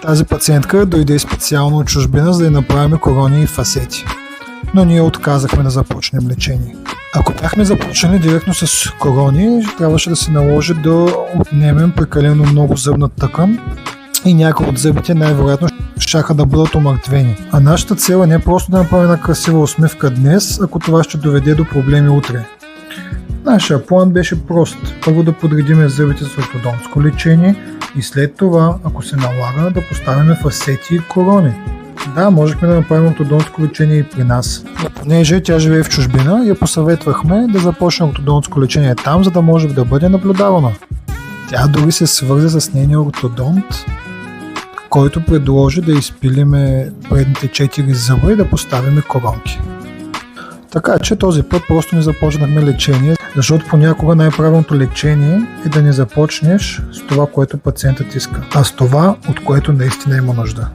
Тази пациентка дойде специално от чужбина, за да й направим корони и фасети. Но ние отказахме да започнем лечение. Ако бяхме започнали директно с корони, трябваше да се наложи да отнемем прекалено много зъбна тъкан и някои от зъбите най-вероятно щяха да бъдат омъртвени. А нашата цел е не просто да направим една красива усмивка днес, ако това ще доведе до проблеми утре. Нашия план беше прост. Първо да подредим зъбите с ортодонтско лечение и след това, ако се налага, да поставим фасети и корони. Да, можехме да направим ортодонтско лечение и при нас. Но понеже тя живее в чужбина, я посъветвахме да започне ортодонтско лечение там, за да може да бъде наблюдавана. Тя дори се свърза с нейния ортодонт, който предложи да изпилиме предните 4 зъба и да поставим коронки. Така че този път просто не започнахме лечение, защото понякога най-правилното лечение е да не започнеш с това, което пациентът иска, а с това, от което наистина има нужда.